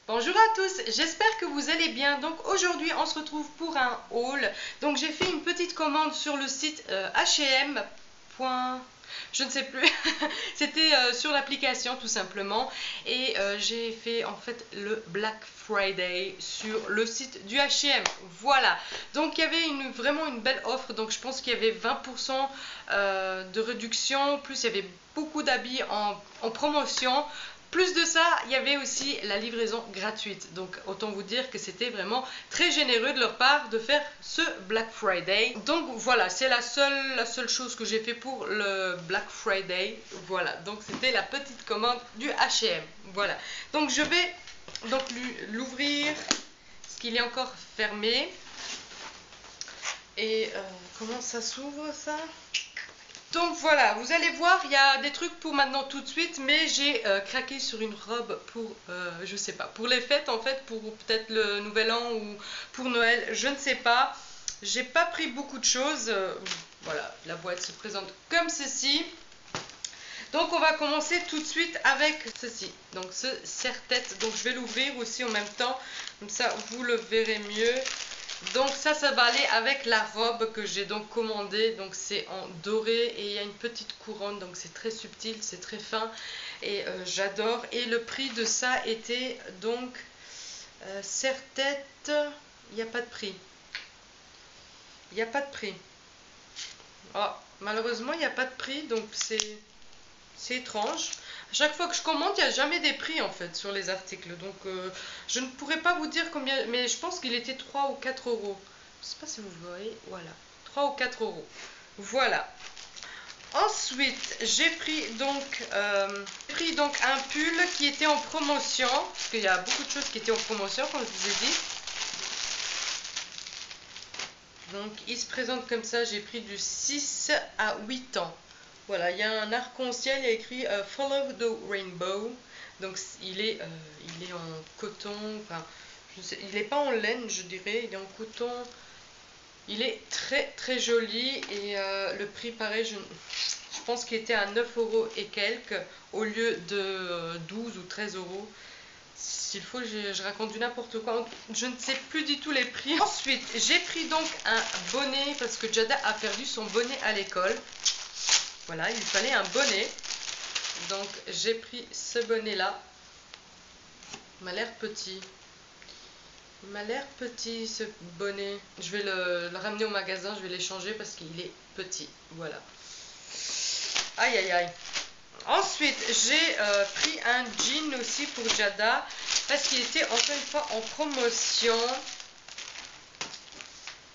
Bonjour à tous, j'espère que vous allez bien. Donc aujourd'hui on se retrouve pour un haul. Donc j'ai fait une petite commande sur le site H&M. Je ne sais plus, c'était sur l'application tout simplement. Et j'ai fait en fait le Black Friday sur le site du H&M. Voilà, donc il y avait vraiment une belle offre. Donc je pense qu'il y avait 20% de réduction, plus il y avait beaucoup d'habits en promotion. Plus de ça, il y avait aussi la livraison gratuite. Donc autant vous dire que c'était vraiment très généreux de leur part de faire ce Black Friday. Donc voilà, c'est la seule chose que j'ai fait pour le Black Friday. Voilà, donc c'était la petite commande du H&M. Voilà, donc je vais donc l'ouvrir, parce qu'il est encore fermé. Et comment ça s'ouvre ça? Donc voilà, vous allez voir, il y a des trucs pour maintenant tout de suite, mais j'ai craqué sur une robe pour, je sais pas, pour les fêtes en fait, pour peut-être le nouvel an ou pour Noël, je ne sais pas. J'ai pas pris beaucoup de choses, voilà, la boîte se présente comme ceci. Donc on va commencer tout de suite avec ceci, donc ce serre-tête, donc je vais l'ouvrir aussi en même temps, comme ça vous le verrez mieux. Donc ça va aller avec la robe que j'ai donc commandée. Donc c'est en doré et il y a une petite couronne. Donc c'est très subtil, c'est très fin et j'adore. Et le prix de ça était donc serre-tête. Il n'y a pas de prix. Il n'y a pas de prix. Oh, malheureusement il n'y a pas de prix. Donc c'est étrange. À chaque fois que je commande, il n'y a jamais des prix en fait sur les articles. Donc je ne pourrais pas vous dire combien, mais je pense qu'il était 3 ou 4 euros. Je ne sais pas si vous voyez, voilà. 3 ou 4 euros. Voilà. Ensuite, j'ai pris donc un pull qui était en promotion. Parce qu'il y a beaucoup de choses qui étaient en promotion, comme je vous ai dit. Donc il se présente comme ça, j'ai pris du 6 à 8 ans. Voilà, il y a un arc-en-ciel, il y a écrit Follow the Rainbow. Donc il est en coton, enfin, il n'est pas en laine, je dirais, il est en coton. Il est très très joli et le prix, pareil, je pense qu'il était à 9 euros et quelques au lieu de 12 ou 13 euros. S'il faut, je raconte du n'importe quoi. Je ne sais plus du tout les prix. Ensuite, j'ai pris donc un bonnet parce que Jada a perdu son bonnet à l'école. Voilà, il lui fallait un bonnet. Donc, j'ai pris ce bonnet-là. Il m'a l'air petit. Il m'a l'air petit ce bonnet. Je vais le ramener au magasin, je vais l'échanger parce qu'il est petit. Voilà. Aïe aïe aïe. Ensuite, j'ai pris un jean aussi pour Jada parce qu'il était encore une fois en promotion.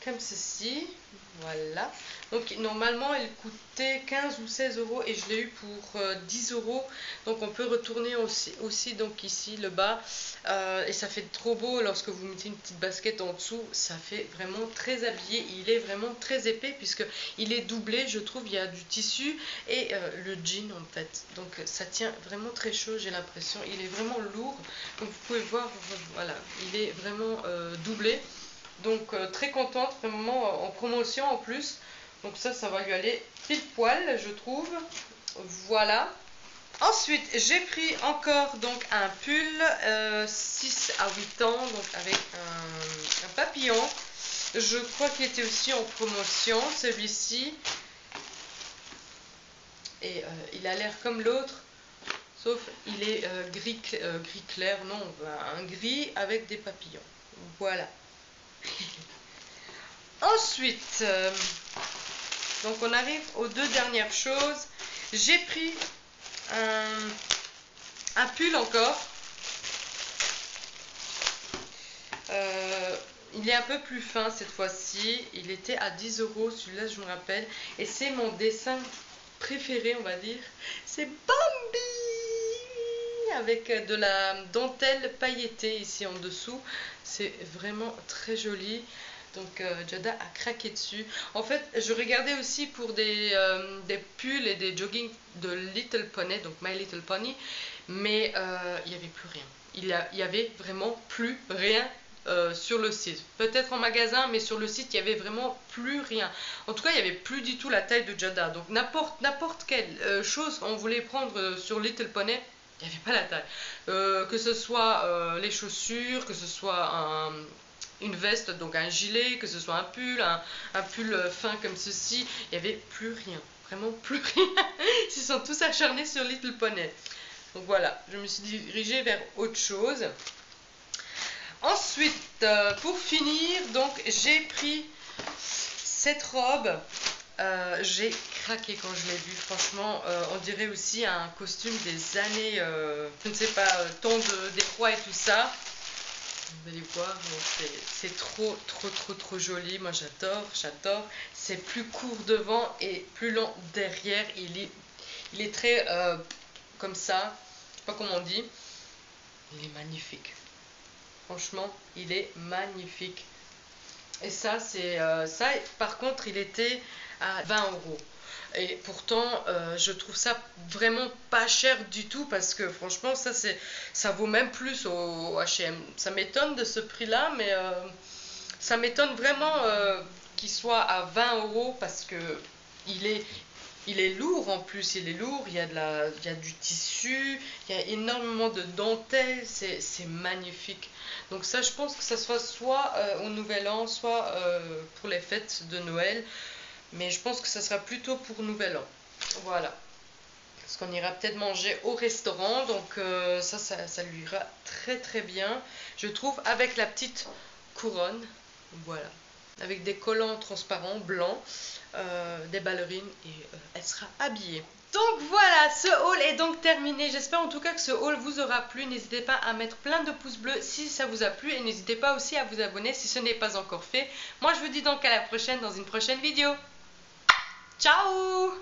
Comme ceci. Voilà. Donc normalement il coûtait 15 ou 16 euros et je l'ai eu pour 10 euros. Donc on peut retourner aussi donc ici le bas. Et ça fait trop beau lorsque vous mettez une petite basket en dessous. Ça fait vraiment très habillé. Il est vraiment très épais puisque il est doublé. Je trouve il y a du tissu et le jean en fait. Donc ça tient vraiment très chaud, j'ai l'impression. Il est vraiment lourd. Donc vous pouvez voir, voilà, il est vraiment doublé. Donc très contente, vraiment en promotion en plus. Donc ça va lui aller pile poil, je trouve. Voilà. Ensuite, j'ai pris encore donc un pull 6 à 8 ans, donc avec un papillon. Je crois qu'il était aussi en promotion, celui-ci. Et il a l'air comme l'autre, sauf il est gris clair, non, un gris avec des papillons. Voilà. Ensuite, donc on arrive aux deux dernières choses. J'ai pris un pull encore. Il est un peu plus fin cette fois-ci. Il était à 10 euros, celui-là je me rappelle. Et c'est mon dessin préféré, on va dire. C'est Bambi avec de la dentelle pailletée ici en dessous. C'est vraiment très joli. Donc Jada a craqué dessus. En fait, je regardais aussi pour des pulls et des joggings de Little Pony, donc My Little Pony, mais il n'y avait plus rien. Il y avait vraiment plus rien sur le site. Peut-être en magasin, mais sur le site, il n'y avait vraiment plus rien. En tout cas, il n'y avait plus du tout la taille de Jada. Donc n'importe quelle chose qu'on voulait prendre sur Little Pony, il n'y avait pas la taille. Que ce soit les chaussures, que ce soit une veste, donc un gilet, que ce soit un pull fin comme ceci, il n'y avait plus rien. Vraiment plus rien. Ils se sont tous acharnés sur Little Pony. Donc voilà, je me suis dirigée vers autre chose. Ensuite, pour finir, donc j'ai pris cette robe. J'ai craqué quand je l'ai vue. Franchement, on dirait aussi un costume des années, je ne sais pas, temps des rois et tout ça. Vous allez voir, c'est trop joli. Moi j'adore. C'est plus court devant et plus long derrière. Il est très comme ça. Je sais pas comment on dit. Il est magnifique. Franchement, il est magnifique. Et ça, ça. Par contre, il était à 20 €. Et pourtant, je trouve ça vraiment pas cher du tout parce que franchement, ça vaut même plus au H&M. Ça m'étonne de ce prix-là, mais ça m'étonne vraiment qu'il soit à 20 € parce que il est lourd en plus. Il est lourd. Il y a du tissu, il y a énormément de dentelle. C'est magnifique. Donc ça, je pense que ça soit au Nouvel An, soit pour les fêtes de Noël. Mais je pense que ça sera plutôt pour Nouvel An. Voilà. Parce qu'on ira peut-être manger au restaurant. Donc ça lui ira très bien. Je trouve avec la petite couronne. Voilà. Avec des collants transparents, blancs. Des ballerines. Et elle sera habillée. Donc voilà, ce haul est donc terminé. J'espère en tout cas que ce haul vous aura plu. N'hésitez pas à mettre plein de pouces bleus si ça vous a plu. Et n'hésitez pas aussi à vous abonner si ce n'est pas encore fait. Moi je vous dis donc à la prochaine dans une prochaine vidéo. Ciao!